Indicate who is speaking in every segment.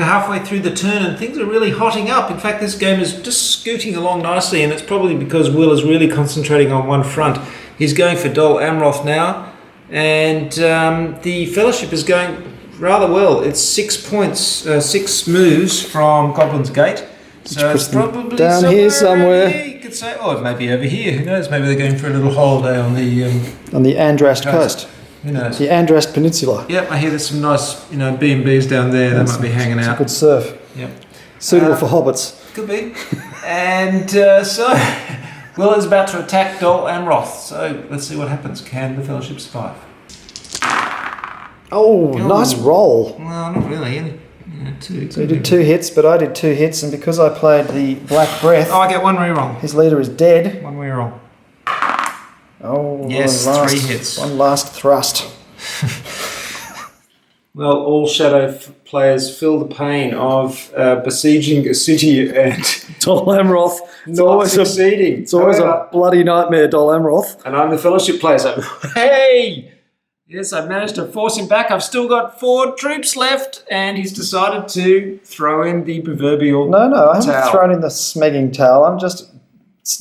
Speaker 1: we're halfway through the turn and things are really hotting up. In fact, this game is just scooting along nicely, and it's probably because Will is really concentrating on one front. He's going for Dol Amroth now, and the Fellowship is going rather well. It's 6 points, 6 moves from Goblin's Gate. So it's probably
Speaker 2: down here somewhere.
Speaker 1: You could say, oh, it may be over here. Who knows? Maybe they're going for a little holiday on the
Speaker 2: Andrast coast.
Speaker 1: Who knows?
Speaker 2: The Andrast Peninsula.
Speaker 1: Yep, I hear there's some nice, B&Bs down there. They might be hanging out.
Speaker 2: Good surf.
Speaker 1: Yep.
Speaker 2: Suitable for hobbits.
Speaker 1: Could be. And so Will is about to attack Dol Amroth. So let's see what happens. Can the Fellowship survive?
Speaker 2: Oh, nice roll.
Speaker 1: Well, not really. Two.
Speaker 2: So he did 2 hits, but I did 2 hits, and because I played the Black Breath...
Speaker 1: Oh, I get 1 reroll.
Speaker 2: His leader is dead.
Speaker 1: 1 reroll.
Speaker 2: Oh,
Speaker 1: yes, 3 hits.
Speaker 2: One last thrust.
Speaker 1: Well, all Shadow players feel the pain of besieging a city and
Speaker 2: Dol Amroth.
Speaker 1: not succeeding.
Speaker 2: It's always a bloody nightmare, Dol Amroth.
Speaker 1: And I'm the Fellowship player, so hey! Yes, I've managed to force him back. I've still got 4 troops left, and he's decided to throw in the proverbial
Speaker 2: No, I haven't
Speaker 1: towel.
Speaker 2: thrown in the smegging towel. I'm just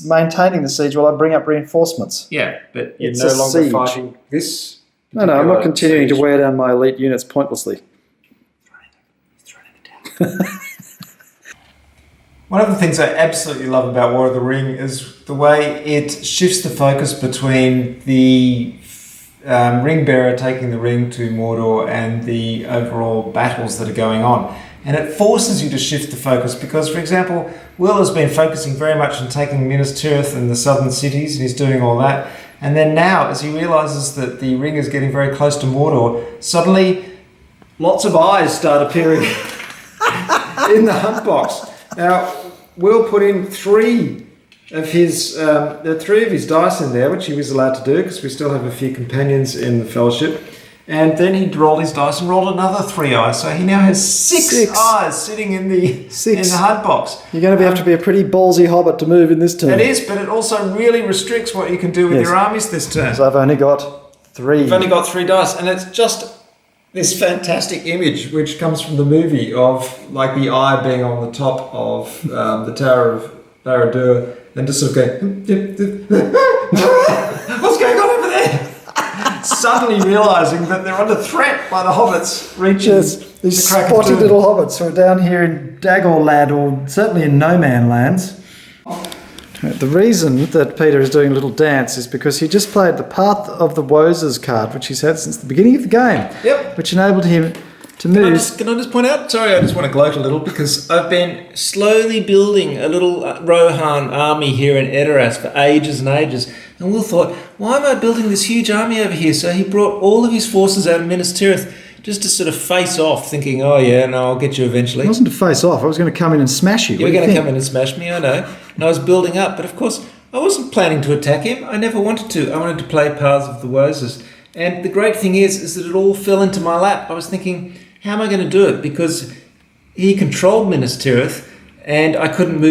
Speaker 2: maintaining the siege while I bring up reinforcements.
Speaker 1: Yeah, but you're
Speaker 2: It's
Speaker 1: no
Speaker 2: a
Speaker 1: longer
Speaker 2: siege.
Speaker 1: fighting this.
Speaker 2: No, I'm not continuing
Speaker 1: siege.
Speaker 2: to wear down my elite units pointlessly.
Speaker 1: Throwing in the towel. One of the things I absolutely love about War of the Ring is the way it shifts the focus between the ring bearer taking the ring to Mordor and the overall battles that are going on. And it forces you to shift the focus because, for example, Will has been focusing very much on taking Minas Tirith and the southern cities, and he's doing all that. And then now, as he realises that the ring is getting very close to Mordor, suddenly lots of eyes start appearing in the hunt box. Now, Will put in 3 of his dice in there, which he was allowed to do because we still have a few companions in the Fellowship. And then he rolled his dice and rolled another 3 eyes. So he now has 6 eyes sitting in the hunt box.
Speaker 2: You're going to have to be a pretty ballsy hobbit to move in this turn.
Speaker 1: It is, but it also really restricts what you can do with your armies this turn.
Speaker 2: So I've only got 3.
Speaker 1: You've only got 3 dice, and it's just this fantastic image which comes from the movie of like the eye being on the top of the Tower of Barad-dûr and just sort of going, what's going on over there? Suddenly realising that they're under threat by the hobbits reaching
Speaker 2: these
Speaker 1: the crack of
Speaker 2: spotty
Speaker 1: doom.
Speaker 2: little hobbits who are down here in Dagorlad, or certainly in No Man Lands. The reason that Peter is doing a little dance is because he just played the Path of the Woses card, which he's had since the beginning of the game.
Speaker 1: Yep.
Speaker 2: Which enabled him to move.
Speaker 1: Can I just point out? Sorry, I just want to gloat a little because I've been slowly building a little Rohan army here in Edoras for ages and ages. And Will thought, why am I building this huge army over here? So he brought all of his forces out of Minas Tirith just to sort of face off, thinking, oh yeah, no, I'll get you eventually.
Speaker 2: It wasn't to face off. I was going to come in and smash you.
Speaker 1: You were going to come in and smash me, I know. And I was building up. But of course, I wasn't planning to attack him. I never wanted to. I wanted to play Paths of the Woses. And the great thing is that it all fell into my lap. I was thinking, how am I going to do it? Because he controlled Minas Tirith, and I couldn't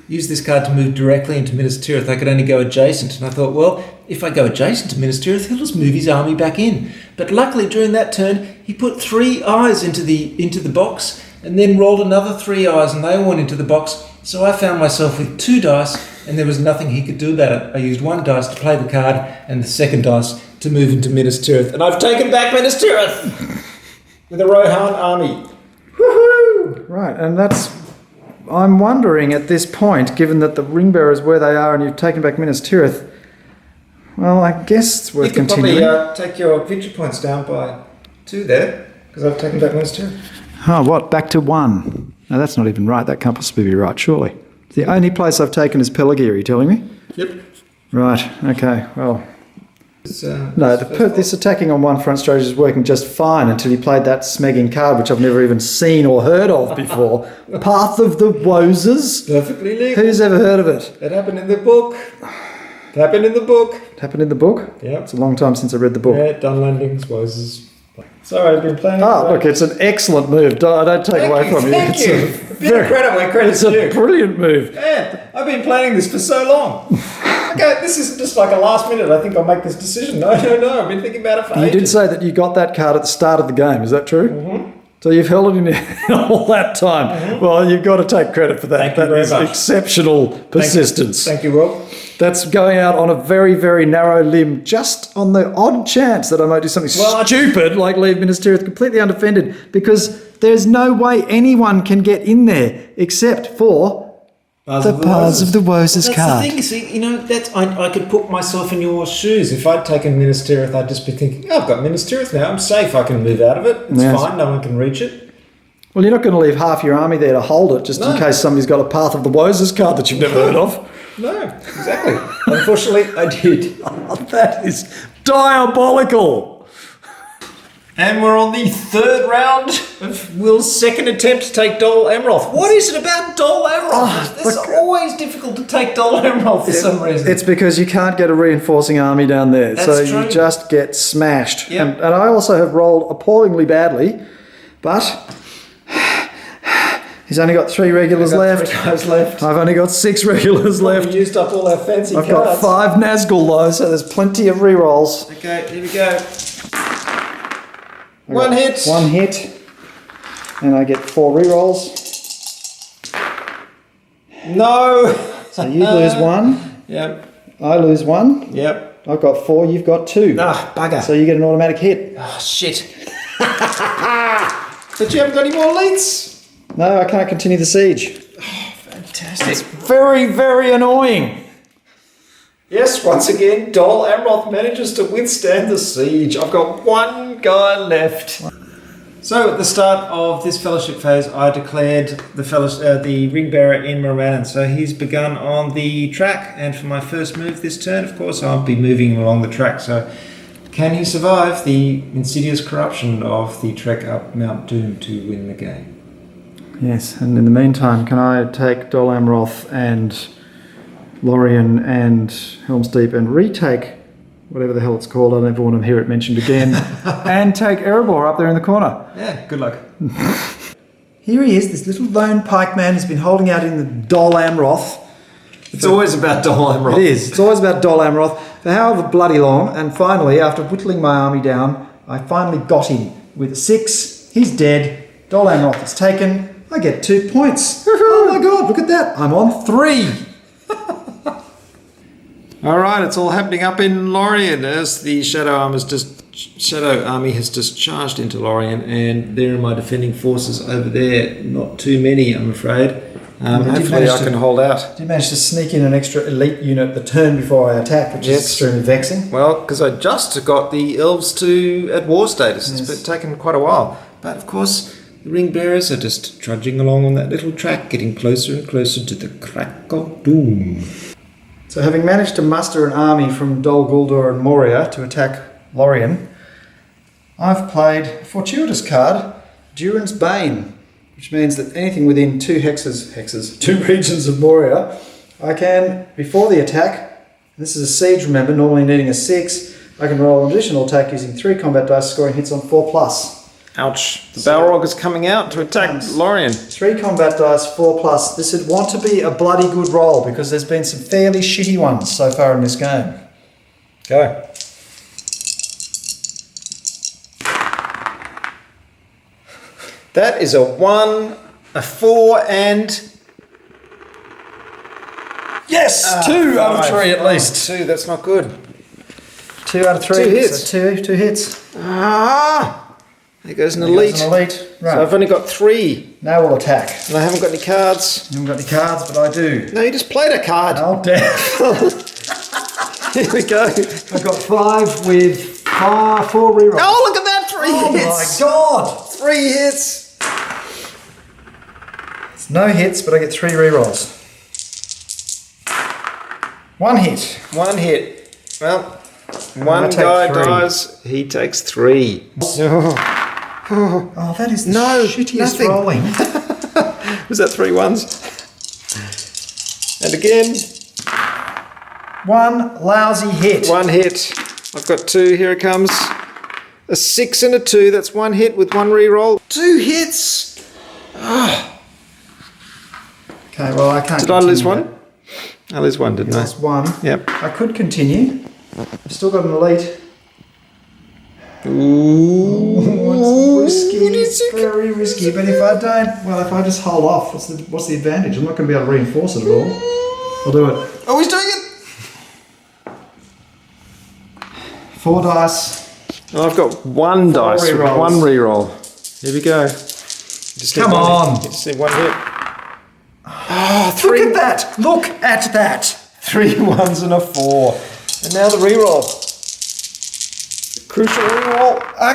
Speaker 1: use this card to move directly into Minas Tirith. I could only go adjacent. And I thought, well, if I go adjacent to Minas Tirith, he'll just move his army back in. But luckily, during that turn, he put 3 eyes into the box, and then rolled another 3 eyes, and they all went into the box. So I found myself with 2 dice, and there was nothing he could do about it. I used 1 dice to play the card, and the second dice to move into Minas Tirith. And I've taken back Minas Tirith! With a Rohan army. Woohoo!
Speaker 2: Right, and I'm wondering at this point, given that the ring bearers where they are and you've taken back Minas Tirith, well, I guess it's worth continuing.
Speaker 1: You could probably take your victory points down by 2 there, because I've taken back Minas Tirith.
Speaker 2: Oh, what? Back to 1? No, that's not even right. That can't possibly be right, surely. The only place I've taken is Pelargir, are you telling me?
Speaker 1: Yep.
Speaker 2: Right, okay, well... this attacking on one front strategy is working just fine until he played that smegging card, which I've never even seen or heard of before. Path of the Woses?
Speaker 1: Perfectly legal.
Speaker 2: Who's ever heard of it?
Speaker 1: It happened in the book. It happened in the book.
Speaker 2: It happened in the book?
Speaker 1: Yeah.
Speaker 2: It's a long time since I read the book.
Speaker 1: Yeah, Dunlandings, Woses. Sorry, I've been playing.
Speaker 2: Look, it's an excellent move. I don't take away from you.
Speaker 1: Thank you. A bit of credit where credit's due.
Speaker 2: It's a brilliant move.
Speaker 1: Man, I've been planning this for so long. Okay, this isn't just like a last minute, I think I'll make this decision. No, I've been thinking about it for ages.
Speaker 2: You did say that you got that card at the start of the game, is that true?
Speaker 1: Mm-hmm.
Speaker 2: So you've held it in all that time. Mm-hmm. Well, you've got to take credit for that.
Speaker 1: Thank you very much.
Speaker 2: Exceptional persistence.
Speaker 1: Thank you, Rob.
Speaker 2: That's going out on a very, very narrow limb, just on the odd chance that I might do something stupid like leave Minas Tirith completely undefended, because there's no way anyone can get in there except for the Paths of the Woes card.
Speaker 1: That's the thing, you see, you know, I could put myself in your shoes. If I'd taken Minas Tirith, I'd just be thinking, I've got Minas Tirith now, I'm safe, I can move out of it, it's fine, no one can reach it.
Speaker 2: Well, you're not going to leave half your army there to hold it, just in case somebody's got a Path of the Woes card that you've never heard of.
Speaker 1: No, exactly. Unfortunately, I did.
Speaker 2: Oh, that is diabolical.
Speaker 1: And we're on the third round of Will's second attempt to take Dol Amroth. What is it about Dol Amroth? It's always difficult to take Dol Amroth for some reason.
Speaker 2: It's because you can't get a reinforcing army down there.
Speaker 1: That's true.
Speaker 2: You just get smashed.
Speaker 1: Yep.
Speaker 2: And I also have rolled appallingly badly, but he's only got 3 regulars left.
Speaker 1: 3 guys left.
Speaker 2: I've only got 6 regulars left.
Speaker 1: We used up all our fancy
Speaker 2: I've
Speaker 1: cards.
Speaker 2: got 5 Nazgul though, so there's plenty of rerolls.
Speaker 1: Okay, here we go. One hit.
Speaker 2: And I get 4 rerolls.
Speaker 1: No.
Speaker 2: So you lose 1.
Speaker 1: Yep.
Speaker 2: I lose 1.
Speaker 1: Yep.
Speaker 2: I've got 4, you've got 2.
Speaker 1: Ah, bugger.
Speaker 2: So you get an automatic hit.
Speaker 1: Oh, shit. But you haven't got any more leads?
Speaker 2: No, I can't continue the siege.
Speaker 1: Oh, fantastic.
Speaker 2: It's very, very annoying.
Speaker 1: Yes, once again, Dol Amroth manages to withstand the siege. I've got 1 guy left. So at the start of this fellowship phase, I declared the ring bearer in Morannon. So he's begun on the track, and for my first move this turn, of course, I'll be moving him along the track. So can he survive the insidious corruption of the trek up Mount Doom to win the game?
Speaker 2: Yes, and in the meantime, can I take Dol Amroth and Lorien and Helm's Deep and retake whatever the hell it's called, I never want to hear it mentioned again, and take Erebor up there in the corner.
Speaker 1: Yeah, good luck.
Speaker 2: Here he is, this little lone pikeman has been holding out in the Dol Amroth.
Speaker 1: It's always about Dol Amroth.
Speaker 2: It is. It's always about Dol Amroth for however bloody long, and finally, after whittling my army down, I finally got him with a 6. He's dead. Dol Amroth is taken. I get 2 points. Oh my god, look at that. I'm on 3.
Speaker 1: All right, it's all happening up in Lorien as the Shadow Army has just charged into Lorien, and there are my defending forces over there. Not too many, I'm afraid. Hopefully I can hold out.
Speaker 2: Did manage to sneak in an extra elite unit the turn before I attack, which is extremely vexing.
Speaker 1: Well, because I just got the elves at war status. It's been taken quite a while. But of course, the ring bearers are just trudging along on that little track, getting closer and closer to the crack of doom.
Speaker 2: So having managed to muster an army from Dol Guldur and Moria to attack Lorien, I've played a fortuitous card, Durin's Bane, which means that anything within 2 2 regions of Moria, I can, before the attack, this is a siege, remember, normally needing a 6, I can roll an additional attack using 3 combat dice, scoring hits on 4+.
Speaker 1: Ouch. The Balrog is coming out to attack Lorien.
Speaker 2: 3 combat dice, 4+. This would want to be a bloody good roll because there's been some fairly shitty ones so far in this game.
Speaker 1: Go. That is a 1, a 4, and...
Speaker 2: Yes! 2 out of 3 at least.
Speaker 1: 2, that's not good.
Speaker 2: 2 out of 3.
Speaker 1: 2 hits.
Speaker 2: So 2 hits.
Speaker 1: Ah! There goes an elite.
Speaker 2: Right.
Speaker 1: So I've only got 3.
Speaker 2: Now we'll attack.
Speaker 1: And I haven't got any cards.
Speaker 2: You haven't got any cards, but I do.
Speaker 1: No, you just played a card.
Speaker 2: Oh, damn.
Speaker 1: Here we go.
Speaker 2: I've got 5 with 4 rerolls.
Speaker 1: Oh, look at that! 3 hits.
Speaker 2: Oh, my God.
Speaker 1: 3 hits.
Speaker 2: It's no hits, but I get 3 rerolls. 1 hit.
Speaker 1: 1 hit. Well... One guy dies, he takes 3.
Speaker 2: Oh, that is the shittiest
Speaker 1: nothing.
Speaker 2: rolling.
Speaker 1: Was that 3 ones? And again.
Speaker 2: 1 lousy hit.
Speaker 1: 1 hit. I've got 2, here it comes. A 6 and a 2, that's 1 hit with 1 reroll. 2 hits!
Speaker 2: Okay, well I can't.
Speaker 1: Did I lose 1? I lose 1, didn't I?
Speaker 2: Lost 1.
Speaker 1: Yep.
Speaker 2: I could continue. I've still got an elite.
Speaker 1: Ooh.
Speaker 2: What's whiskey? very risky. But if I don't, well, if I just hold off, what's the advantage? I'm not going to be able to reinforce it at all. I'll do it.
Speaker 1: Oh, he's doing it!
Speaker 2: 4 dice.
Speaker 3: Oh, I've got 1 dice with
Speaker 2: rerolls.
Speaker 3: 1 reroll. Here we go.
Speaker 2: Come on.
Speaker 3: You just need 1 hit.
Speaker 2: Oh, 3. Look at that. Look at that.
Speaker 3: 3 1s and a 4. And now the reroll. Crucial reroll.
Speaker 2: I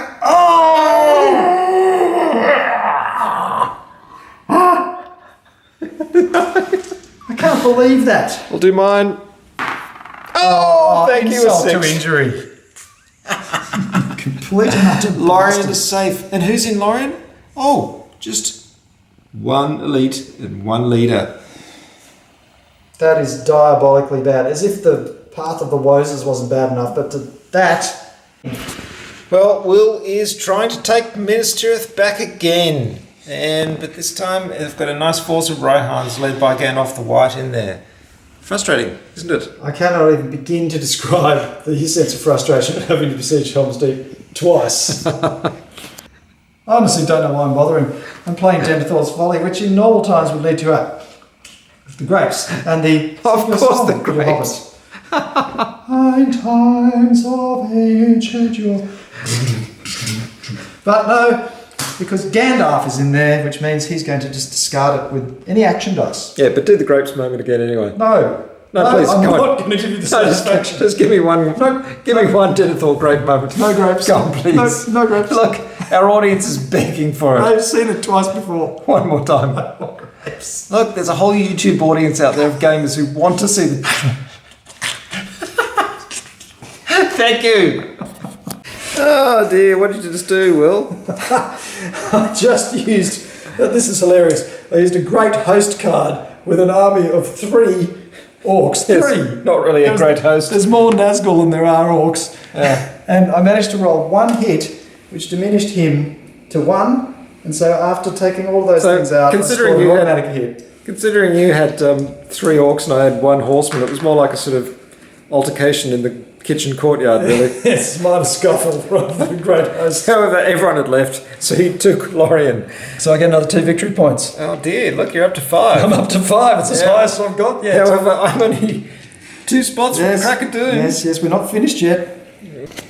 Speaker 2: can't believe that.
Speaker 3: We'll do mine. Oh, thank you.
Speaker 2: Insult
Speaker 3: A
Speaker 2: to
Speaker 3: 6.
Speaker 2: injury. Complete and utter
Speaker 1: Lorien
Speaker 2: bastard.
Speaker 1: is safe. And who's in Lorien? Oh, just 1 elite and 1 leader.
Speaker 2: That is diabolically bad. As if the Path of the Woses wasn't bad enough, but that...
Speaker 1: Well, Will is trying to take Minas Tirith back again. But this time they've got a nice force of Rohans led by Gandalf the White in there. Frustrating, isn't it?
Speaker 2: I cannot even begin to describe the sense of frustration of having to besiege Helm's Deep twice. I honestly don't know why I'm bothering. I'm playing Denethor's Folly, which in normal times would lead to the grapes and the...
Speaker 1: Of course, the grapes.
Speaker 2: In times of ancient yore. But no, because Gandalf is in there, which means he's going to just discard it with any action dice.
Speaker 3: Yeah, but do the grapes moment again anyway.
Speaker 2: No,
Speaker 3: Please,
Speaker 2: I'm
Speaker 3: come on.
Speaker 2: not going to give you the satisfaction.
Speaker 3: Just give me one.
Speaker 2: No,
Speaker 3: give me one Denethor grape moment.
Speaker 2: No grapes.
Speaker 3: Go on, please.
Speaker 2: No grapes.
Speaker 3: Look, our audience is begging for it.
Speaker 2: I've seen it twice before.
Speaker 3: One more time.
Speaker 2: No grapes.
Speaker 3: Look, there's a whole YouTube audience out there of gamers who want to see the. Thank you. Oh dear, what did you just do, Will?
Speaker 2: I just used, this is hilarious, I used a great host card with an army of 3 orcs. 3!
Speaker 3: Not really a great host.
Speaker 2: There's more Nazgul than there are orcs.
Speaker 3: Yeah.
Speaker 2: And I managed to roll 1 hit, which diminished him to 1. And so after taking all those things out,
Speaker 3: considering
Speaker 2: I scored
Speaker 3: you
Speaker 2: an
Speaker 3: had
Speaker 2: automatic hit.
Speaker 3: Considering you had 3 orcs and I had 1 horseman, it was more like a sort of altercation in the kitchen courtyard, really.
Speaker 2: Yes, minor scuffle rather than a great host.
Speaker 3: However, everyone had left, so he took Lorien.
Speaker 2: So I get another 2 victory points.
Speaker 3: Oh dear, look, you're up to 5.
Speaker 2: I'm up to 5. It's as high as I've got yet.
Speaker 3: However, I'm only 2 spots from Crack-a-Doom.
Speaker 2: Yes, we're not finished yet.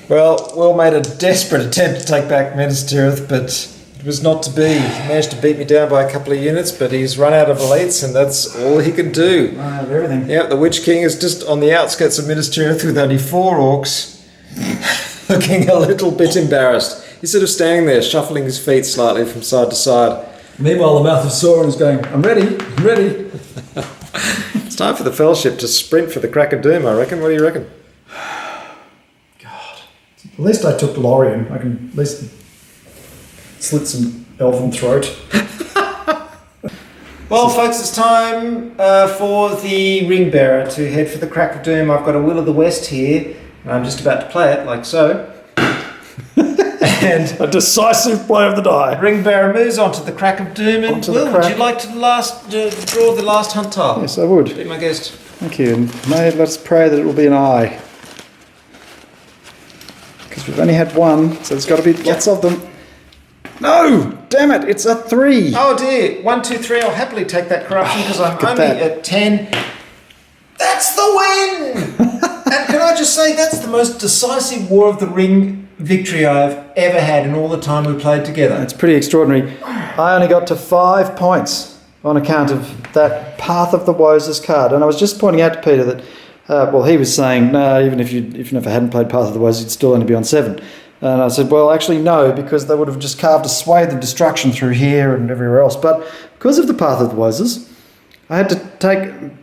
Speaker 3: Well, Will made a desperate attempt to take back Minas Tirith, but it was not to be. He managed to beat me down by a couple of units, but he's run out of elites, and that's all he can do.
Speaker 2: I have everything.
Speaker 3: Yeah, the Witch King is just on the outskirts of Minas Tirith with only 4 orcs, looking a little bit embarrassed. He's sort of standing there, shuffling his feet slightly from side to side.
Speaker 2: Meanwhile, the mouth of Sauron is going, I'm ready.
Speaker 3: It's time for the Fellowship to sprint for the Crack-a-Doom, I reckon. What do you reckon?
Speaker 2: God. At least I took Lorien. I can at least slit some elven throat.
Speaker 1: Well, folks, it's time for the ring bearer to head for the Crack of Doom. I've got a Will of the West here, and I'm just about to play it, like so. And
Speaker 2: a decisive play of the die.
Speaker 1: ring bearer moves on to the Crack of Doom. And
Speaker 2: Onto the
Speaker 1: Will, would
Speaker 2: crack.
Speaker 1: you like to draw the last hunt tile?
Speaker 2: Yes, I would.
Speaker 1: Be my guest.
Speaker 2: Thank you. And let's pray that it will be an eye. Because we've only had 1, so there's got to be lots of them. No! Damn it, it's a 3.
Speaker 1: Oh dear, 1, 2, 3. I'll happily take that corruption because I'm
Speaker 2: look at
Speaker 1: only
Speaker 2: that.
Speaker 1: at 10. That's the win! And can I just say, that's the most decisive War of the Ring victory I've ever had in all the time we played together.
Speaker 2: It's pretty extraordinary. I only got to 5 points on account of that Path of the Woses card. And I was just pointing out to Peter that, he was saying, no, even if you hadn't played Path of the Woses, you'd still only be on 7. And I said, well, actually, no, because they would have just carved a swathe of destruction through here and everywhere else. But because of the Path of the Woses, I had to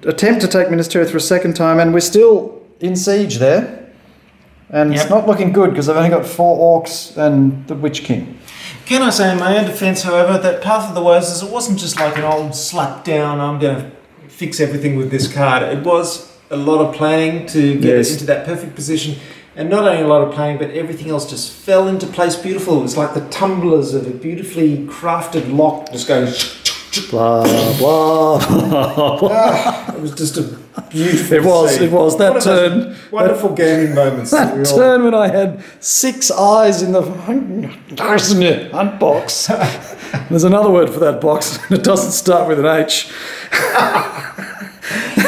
Speaker 2: attempt to take Minas Tirith for a second time, and we're still in siege there. And It's not looking good because I've only got 4 orcs and the Witch King.
Speaker 1: Can I say in my own defence, however, that Path of the Woses, it wasn't just like an old slap down, I'm going to fix everything with this card. It was a lot of planning to get us into that perfect position. And not only a lot of planning, but everything else just fell into place beautiful. It was like the tumblers of a beautifully crafted lock just going...
Speaker 2: Blah, blah, blah, blah.
Speaker 1: It was just a
Speaker 3: Beautiful.
Speaker 2: It was.
Speaker 3: scene.
Speaker 2: It was that
Speaker 3: One of those
Speaker 2: turn.
Speaker 3: Wonderful gaming moments.
Speaker 2: That
Speaker 3: we all-
Speaker 2: turn when I had 6 eyes in the hunt box. There's another word for that box, and it doesn't start with an H.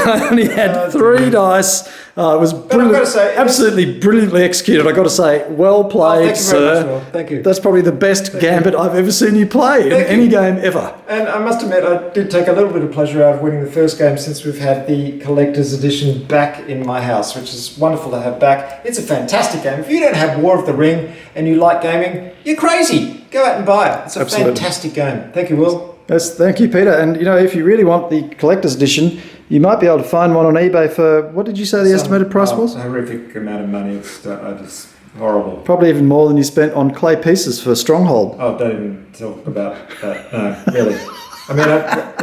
Speaker 2: I only had 3 dice. It was
Speaker 3: I've got to say,
Speaker 2: absolutely brilliantly executed. I got to say, well played,
Speaker 3: thank you very much,
Speaker 2: sir.
Speaker 3: Will. Thank you.
Speaker 2: That's probably the best gambit I've ever seen you play in
Speaker 3: Thank
Speaker 2: any
Speaker 3: you.
Speaker 2: game ever.
Speaker 3: And I must admit, I did take a little bit of pleasure out of winning the first game since we've had the collector's edition back in my house, which is wonderful to have back. It's a fantastic game. If you don't have War of the Ring and you like gaming, you're crazy. Go out and buy it. It's a
Speaker 2: Absolutely.
Speaker 3: fantastic game. Thank you, Will.
Speaker 2: Yes, thank you, Peter. And you know, if you really want the collector's edition, you might be able to find one on eBay for, what did you say the estimated price was?
Speaker 3: A horrific amount of money. It's just horrible.
Speaker 2: Probably even more than you spent on clay pieces for Stronghold.
Speaker 3: Oh, don't even talk about that. No, really. I mean,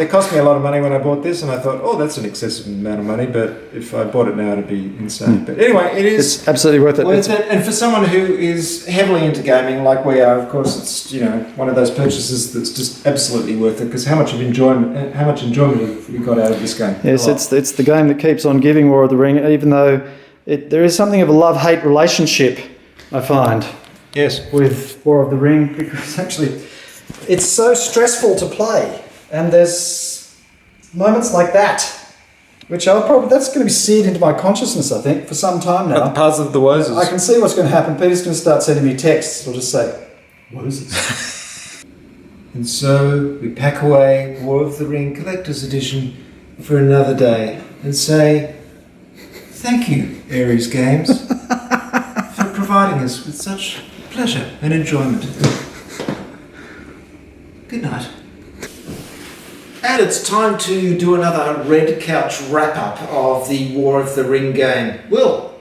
Speaker 3: it cost me a lot of money when I bought this, and I thought, oh, that's an excessive amount of money, but if I bought it now, it'd be insane. But anyway, it is
Speaker 2: It's absolutely worth it.
Speaker 3: worth it. And for someone who is heavily into gaming, like we are, of course, it's one of those purchases that's just absolutely worth it. Because how much enjoyment have we got out of this game?
Speaker 2: Yes,
Speaker 3: A lot.
Speaker 2: it's the game that keeps on giving, War of the Ring, even though there is something of a love-hate relationship, I find,
Speaker 3: Yes.
Speaker 2: with War of the Ring, because actually it's so stressful to play, and there's moments like that, which that's going to be seared into my consciousness, I think, for some time
Speaker 3: At the
Speaker 2: now.
Speaker 3: Paths of the Wozes.
Speaker 2: I can see what's going to happen. Peter's going to start sending me texts. It'll just say, Wozes.
Speaker 3: And so we pack away War of the Ring Collector's Edition for another day and say, thank you, Ares Games, for providing us with such pleasure and enjoyment. Good night. And it's time to do another Red Couch wrap-up of the War of the Ring game. Will?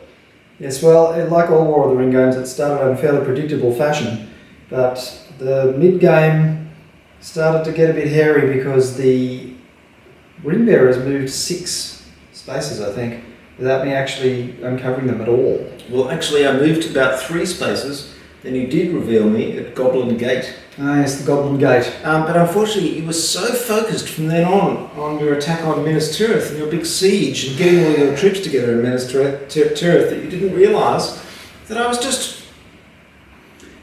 Speaker 2: Yes, well, like all War of the Ring games, it started in fairly predictable fashion, but the mid-game started to get a bit hairy because the ring bearers moved 6 spaces, I think, without me actually uncovering them at all.
Speaker 1: Well, actually, I moved about 3 spaces. Then you did reveal me at Goblin Gate.
Speaker 2: Ah, yes, the Goblin Gate.
Speaker 1: But unfortunately, you were so focused from then on your attack on Minas Tirith and your big siege and getting all your troops together in Minas Tirith that you didn't realise that I was just...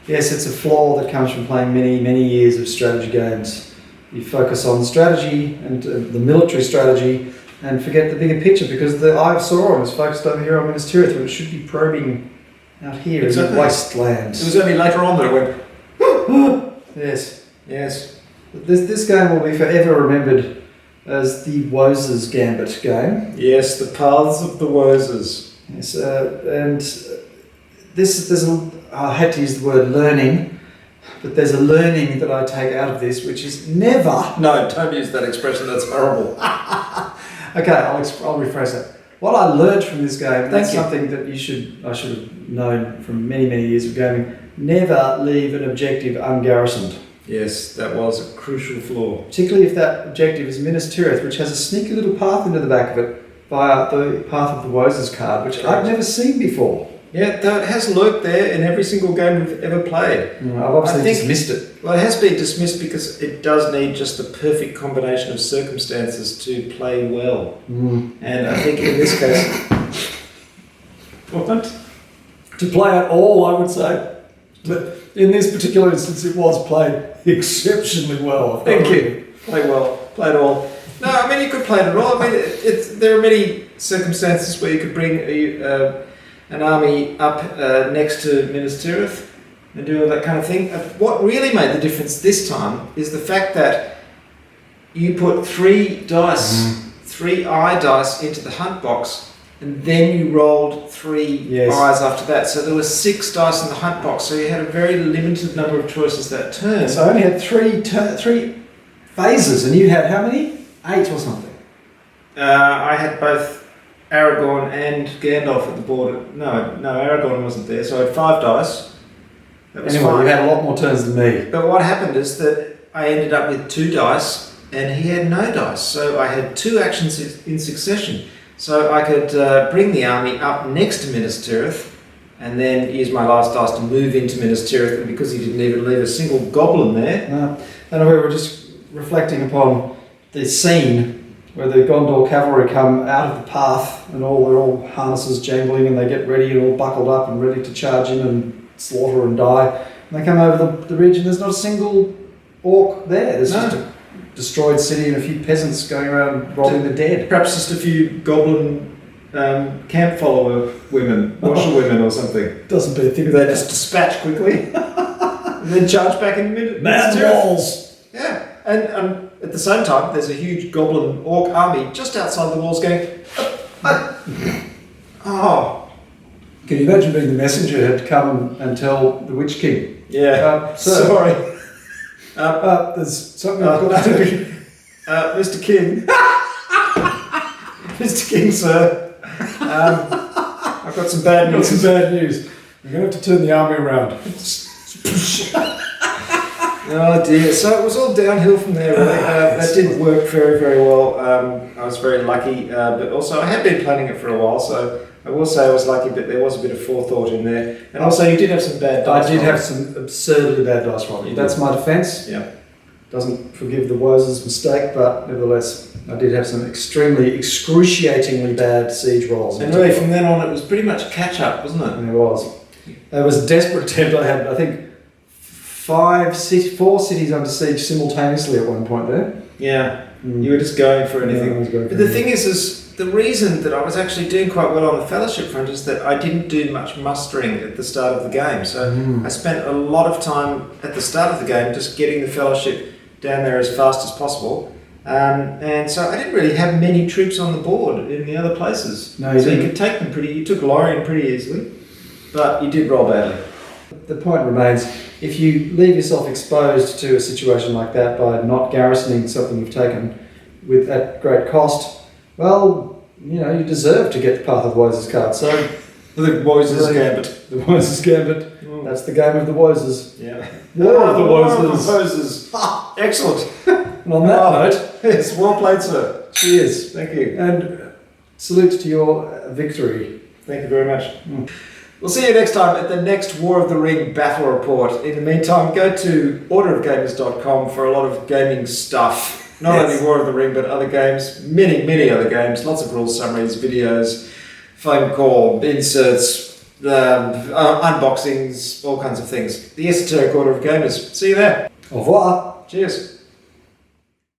Speaker 2: Yes, it's a flaw that comes from playing many, many years of strategy games. You focus on strategy and the military strategy and forget the bigger picture because the eye of Sauron is focused over here on Minas Tirith when it should be probing out here in the wastelands.
Speaker 1: It was only later on that I went,
Speaker 2: Yes.
Speaker 1: yes.
Speaker 2: This game will be forever remembered as the Wozes Gambit game.
Speaker 3: Yes, the Paths of the Wozes.
Speaker 2: Yes, I had to use the word learning, but there's a learning that I take out of this, which is never.
Speaker 1: No, don't use that expression, that's horrible.
Speaker 2: Okay, I'll rephrase it. What I learned from this game, that's
Speaker 1: you.
Speaker 2: something that I should have known from many, many years of gaming. Never leave an objective ungarrisoned.
Speaker 1: Yes, that was a crucial flaw.
Speaker 2: Particularly if that objective is Minas Tirith, which has a sneaky little path into the back of it via the Path of the Wozes card, which I've never seen before.
Speaker 1: Yeah, though it has lurked there in every single game we've ever played.
Speaker 2: I've obviously dismissed it.
Speaker 1: Well, it has been dismissed because it does need just the perfect combination of circumstances to play well. And I think in this case... What?
Speaker 2: To play at all, I would say. But in this particular instance, it was played exceptionally well.
Speaker 1: Thank you. Play well. Play it all. No, I mean, you could play it all. I mean, there are many circumstances where you could bring an army up next to Minas Tirith and do all that kind of thing. What really made the difference this time is the fact that you put 3 dice, 3 eye dice into the hunt box, and then you rolled 3 eyes after that. So there were 6 dice in the hunt box, so you had a very limited number of choices that turn.
Speaker 2: So I only had 3 phases, and you had how many? 8 or something.
Speaker 1: I had both Aragorn and Gandalf at the board. No, Aragorn wasn't there, so I had 5 dice. That was
Speaker 2: Anyway,
Speaker 1: fine.
Speaker 2: you had a lot more turns than me.
Speaker 1: But what happened is that I ended up with 2 dice, and he had no dice. So I had 2 actions in succession. So I could bring the army up next to Minas Tirith, and then use my last dice to move into Minas Tirith, and because he didn't even leave a single goblin there.
Speaker 2: And we were just reflecting upon the scene where the Gondor cavalry come out of the path and they're all harnesses jangling and they get ready and all buckled up and ready to charge in and slaughter and die. And they come over the ridge and there's not a single orc there. There's just a destroyed city and a few peasants going around robbing the dead.
Speaker 1: Perhaps just a few goblin camp follower women, washerwomen or something.
Speaker 2: Doesn't be a thing.
Speaker 1: They just dispatch quickly and then charge back in a minute.
Speaker 2: Man the walls!
Speaker 1: Yeah, and at the same time, there's a huge goblin orc army just outside the walls going, oh.
Speaker 2: Can you imagine being the messenger who had to come and tell the Witch King?
Speaker 1: Yeah,
Speaker 2: sorry.
Speaker 1: There's something I've got to do. Mr. King. Mr. King, sir. I've got some bad news.
Speaker 2: You're going to have to turn the army around.
Speaker 1: Oh dear. So it was all downhill from there, really. That did work very, very well. I was very lucky, but also I had been planning it for a while, so I will say I was lucky, but there was a bit of forethought in there. And also you did have some bad dice.
Speaker 2: I did have some absurdly bad dice rolling. That's my defence.
Speaker 1: Yeah.
Speaker 2: Doesn't forgive the Woes' mistake, but nevertheless, I did have some extremely, excruciatingly bad siege rolls.
Speaker 1: And really, from then on, it was pretty much catch up, wasn't it?
Speaker 2: And it was. It was a desperate attempt. I had, I think, 4 cities under siege simultaneously at one point there.
Speaker 1: Yeah. You were just going for anything.
Speaker 2: Yeah, I was going for
Speaker 1: but the
Speaker 2: anything.
Speaker 1: thing is the reason that I was actually doing quite well on the fellowship front is that I didn't do much mustering at the start of the game. So I spent a lot of time at the start of the game just getting the fellowship down there as fast as possible. And so I didn't really have many troops on the board in the other places.
Speaker 2: No, you
Speaker 1: so
Speaker 2: didn't.
Speaker 1: you could take them you took Lorien pretty easily, but you did roll badly.
Speaker 2: The point remains, if you leave yourself exposed to a situation like that by not garrisoning something you've taken at great cost, well, you know, you deserve to get the Path of the Woes card. So
Speaker 1: The Woes' Gambit.
Speaker 2: the Woes Gambit, that's the game of the Woes.
Speaker 1: Yeah.
Speaker 2: War of the
Speaker 1: Woes. Excellent.
Speaker 2: And on that note,
Speaker 1: Yes, well played, sir.
Speaker 2: cheers.
Speaker 1: Thank you.
Speaker 2: And salute to your victory.
Speaker 1: Thank you very much. We'll see you next time at the next War of the Ring battle report. In the meantime, go to orderofgamers.com for a lot of gaming stuff. Not only War of the Ring, but other games, many other games, lots of rules, summaries, videos, phone call, inserts, unboxings, all kinds of things. The Esoteric Order of Gamers. See you there.
Speaker 2: Au revoir.
Speaker 1: Cheers.